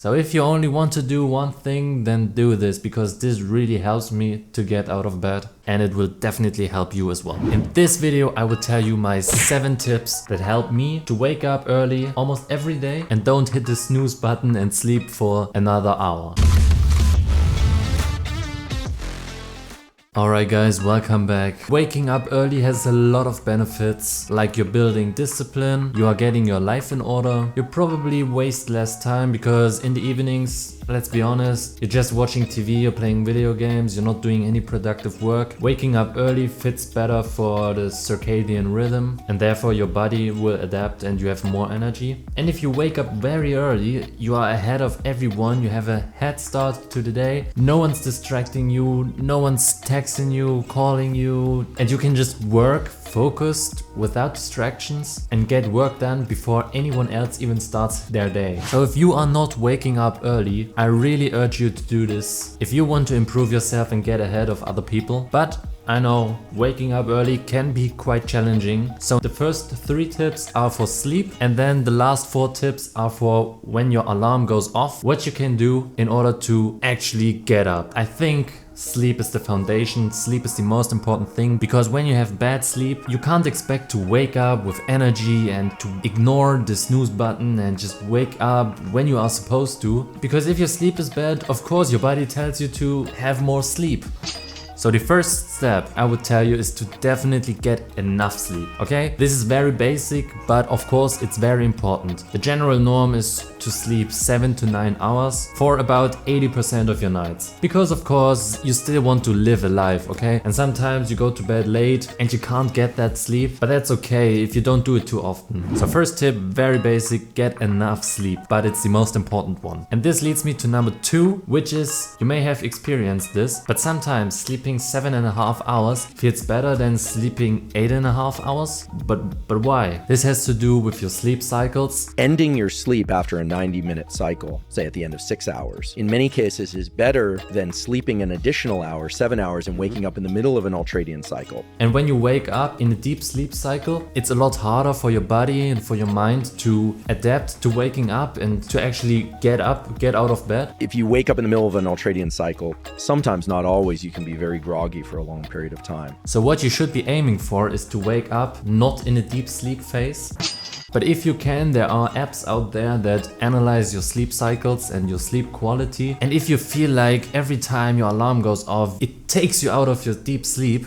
So if you only want to do one thing, then do this, because this really helps me to get out of bed, and it will definitely help you as well. In this video, I will tell you my 7 tips that help me to wake up early almost every day and don't hit the snooze button and sleep for another hour. Alright guys, welcome back. Waking up early has a lot of benefits, like you're building discipline, you are getting your life in order, you probably waste less time because in the evenings, let's be honest, you're just watching TV, you're playing video games, you're not doing any productive work. Waking up early fits better for the circadian rhythm and therefore your body will adapt and you have more energy. And if you wake up very early, you are ahead of everyone, you have a head start to the day, no one's distracting you, no one's texting you, calling you, and you can just work focused without distractions and get work done before anyone else even starts their day. So if you are not waking up early, I really urge you to do this if you want to improve yourself and get ahead of other people. But I know waking up early can be quite challenging. So the first 3 tips are for sleep, and then the last 4 tips are for when your alarm goes off, what you can do in order to actually get up. I think sleep is the foundation, sleep is the most important thing, because when you have bad sleep, you can't expect to wake up with energy and to ignore the snooze button and just wake up when you are supposed to. Because if your sleep is bad, of course your body tells you to have more sleep. So the first step I would tell you is to definitely get enough sleep, okay? This is very basic, but of course it's very important. The general norm is to sleep 7 to 9 hours for about 80% of your nights. Because of course you still want to live a life, okay? And sometimes you go to bed late and you can't get that sleep, but that's okay if you don't do it too often. So first tip, very basic, get enough sleep, but it's the most important one. And this leads me to number 2, which is, you may have experienced this, but sometimes sleeping 7.5 hours feels better than sleeping 8.5 hours. But why? This has to do with your sleep cycles. Ending your sleep after a 90-minute cycle, say at the end of 6 hours, in many cases is better than sleeping an additional hour, 7 hours, and waking up in the middle of an ultradian cycle. And when you wake up in a deep sleep cycle, it's a lot harder for your body and for your mind to adapt to waking up and to actually get up, get out of bed. If you wake up in the middle of an ultradian cycle, sometimes, not always, you can be very groggy for a long period of time. So what you should be aiming for is to wake up not in a deep sleep phase. But if you can, there are apps out there that analyze your sleep cycles and your sleep quality. And if you feel like every time your alarm goes off, it takes you out of your deep sleep,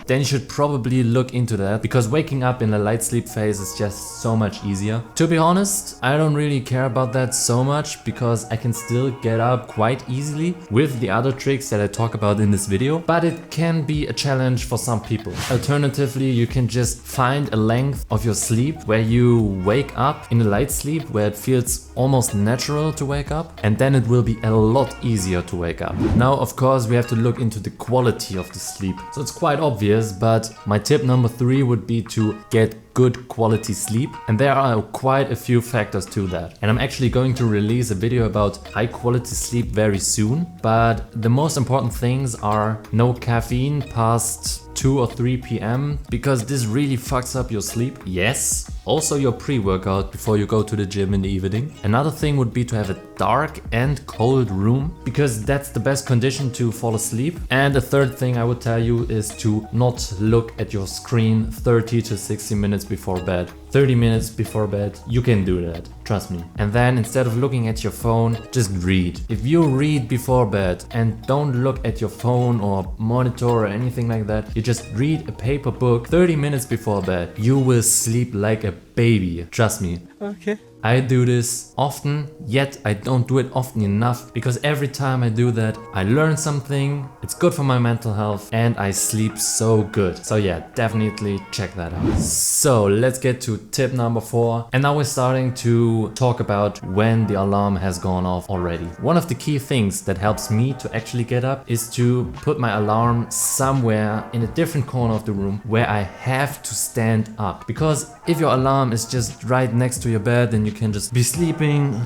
then you should probably look into that, because waking up in a light sleep phase is just so much easier. To be honest, I don't really care about that so much, because I can still get up quite easily with the other tricks that I talk about in this video, but it can be a challenge for some people. Alternatively, you can just find a length of your sleep where you wake up in a light sleep where it feels almost natural to wake up, and then it will be a lot easier to wake up. Now, of course, we have to look into the quality of the sleep. So it's quite obvious, but my tip number 3 would be to get good quality sleep, and there are quite a few factors to that. And I'm actually going to release a video about high quality sleep very soon, but the most important things are no caffeine past 2 or 3 p.m. because this really fucks up your sleep. Yes, also your pre-workout before you go to the gym in the evening. Another thing would be to have a dark and cold room, because that's the best condition to fall asleep. And the third thing I would tell you is to not look at your screen 30 to 60 minutes before bed. 30 minutes before bed, you can do that, trust me. And then instead of looking at your phone, just read. If you read before bed and don't look at your phone or monitor or anything like that, you just read a paper book 30 minutes before bed, you will sleep like a baby, trust me. Okay. I do this often, yet I don't do it often enough, because every time I do that, I learn something, it's good for my mental health, and I sleep so good. So yeah, definitely check that out. So let's get to tip number 4. And now we're starting to talk about when the alarm has gone off already. One of the key things that helps me to actually get up is to put my alarm somewhere in a different corner of the room where I have to stand up. Because if your alarm is just right next to your bed, then you can just be sleeping,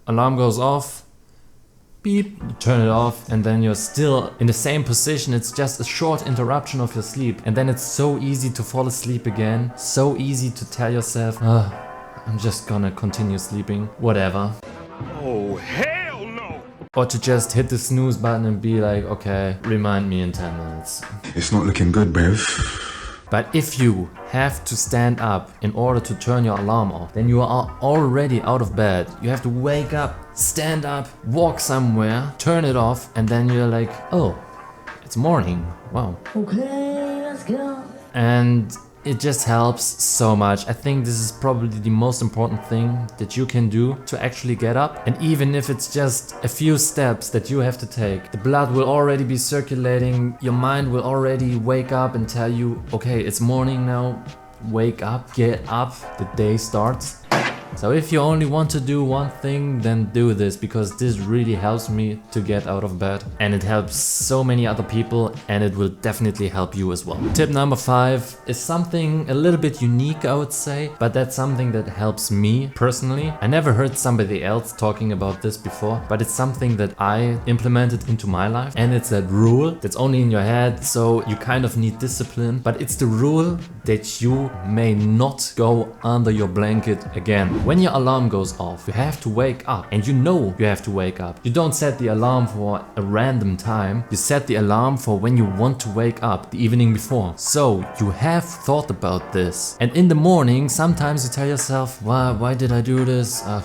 alarm goes off, beep, you turn it off, and then you're still in the same position. It's just a short interruption of your sleep, and then it's so easy to fall asleep again, so easy to tell yourself, I'm just gonna continue sleeping, whatever. hell no! Or to just hit the snooze button and be like, okay, remind me in 10 minutes. It's not looking good, Bev. But if you have to stand up in order to turn your alarm off, then you are already out of bed. You have to wake up, stand up, walk somewhere, turn it off, and then you're like, oh, it's morning. Wow. Okay, let's go. And it just helps so much. I think this is probably the most important thing that you can do to actually get up. And even if it's just a few steps that you have to take, the blood will already be circulating, your mind will already wake up and tell you, okay, it's morning now, wake up, get up, the day starts. So if you only want to do one thing, then do this, because this really helps me to get out of bed, and it helps so many other people, and it will definitely help you as well. Tip number 5 is something a little bit unique, I would say, but that's something that helps me personally. I never heard somebody else talking about this before, but it's something that I implemented into my life, and it's that rule that's only in your head, so you kind of need discipline, but it's the rule that you may not go under your blanket again. When your alarm goes off, you have to wake up, and you know you have to wake up. You don't set the alarm for a random time, you set the alarm for when you want to wake up the evening before. So you have thought about this, and in the morning sometimes you tell yourself, why did I do this? I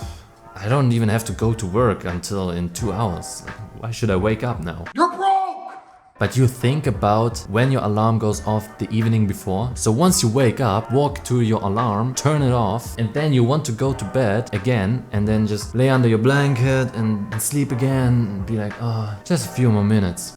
don't even have to go to work until in 2 hours. Why should I wake up now? You're broke! But you think about when your alarm goes off the evening before. So once you wake up, walk to your alarm, turn it off, and then you want to go to bed again, and then just lay under your blanket and sleep again and be like, oh, just a few more minutes.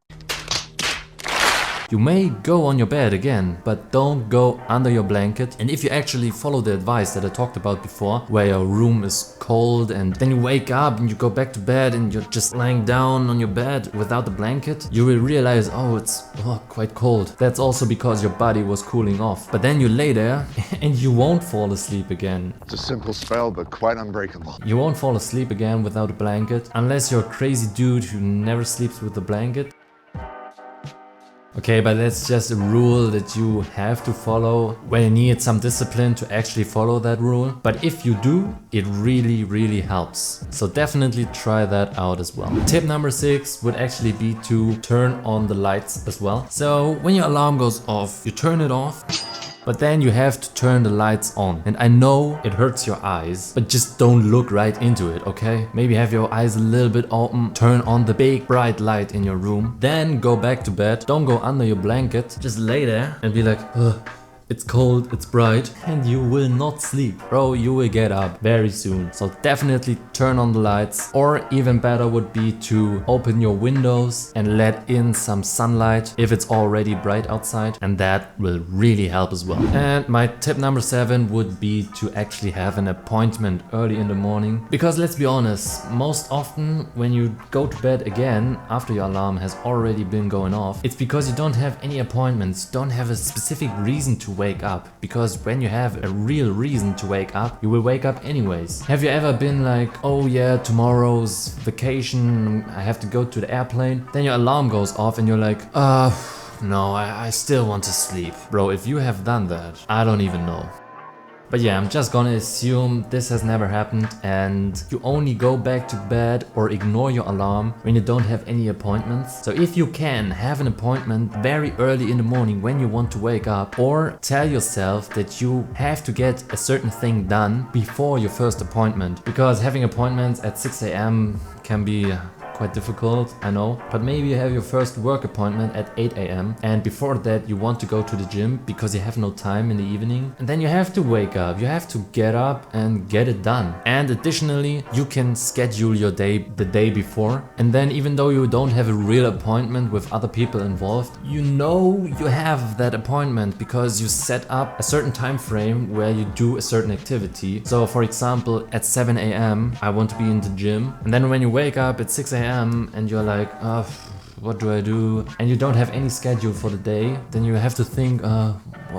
You may go on your bed again, but don't go under your blanket. And if you actually follow the advice that I talked about before, where your room is cold and then you wake up and you go back to bed and you're just lying down on your bed without the blanket, you will realize, oh, it's quite cold. That's also because your body was cooling off. But then you lay there and you won't fall asleep again. It's a simple spell, but quite unbreakable. You won't fall asleep again without a blanket, unless you're a crazy dude who never sleeps with a blanket. Okay, but that's just a rule that you have to follow when you need some discipline to actually follow that rule. But if you do, it really, really helps. So definitely try that out as well. Tip number 6 would actually be to turn on the lights as well. So when your alarm goes off, you turn it off. But then you have to turn the lights on. And I know it hurts your eyes, but just don't look right into it, okay? Maybe have your eyes a little bit open, turn on the big bright light in your room, then go back to bed. Don't go under your blanket, just lay there and be like, ugh. It's cold, it's bright, and you will not sleep. Bro, you will get up very soon. So definitely turn on the lights, or even better would be to open your windows and let in some sunlight if it's already bright outside, and that will really help as well. And my tip number 7 would be to actually have an appointment early in the morning. Because let's be honest, most often when you go to bed again after your alarm has already been going off, it's because you don't have any appointments, don't have a specific reason to wake up, because when you have a real reason to wake up, you will wake up anyways. Have you ever been like, oh yeah, tomorrow's vacation, I have to go to the airplane, then your alarm goes off and you're like, no, I still want to sleep. Bro, if you have done that, I don't even know. But yeah, I'm just gonna assume this has never happened, and you only go back to bed or ignore your alarm when you don't have any appointments. So if you can, have an appointment very early in the morning when you want to wake up, or tell yourself that you have to get a certain thing done before your first appointment. Because having appointments at 6 AM can be quite difficult, I know, but maybe you have your first work appointment at 8 AM and before that you want to go to the gym because you have no time in the evening, and then you have to wake up, you have to get up and get it done. And additionally, you can schedule your day the day before, and then even though you don't have a real appointment with other people involved, you know you have that appointment because you set up a certain time frame where you do a certain activity. So for example, at 7 AM I want to be in the gym, and then when you wake up at 6 AM and you're like, what do I do? And you don't have any schedule for the day, then you have to think,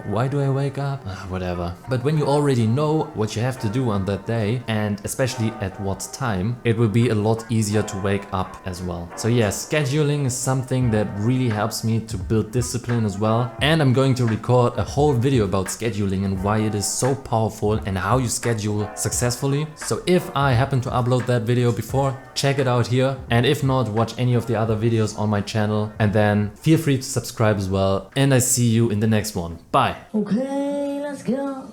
Why do I wake up? Whatever. But when you already know what you have to do on that day, and especially at what time, it will be a lot easier to wake up as well. So yeah, scheduling is something that really helps me to build discipline as well. And I'm going to record a whole video about scheduling and why it is so powerful and how you schedule successfully. So if I happen to upload that video before, check it out here. And if not, watch any of the other videos on my channel, and then feel free to subscribe as well. And I see you in the next one. Bye. Okay, let's go.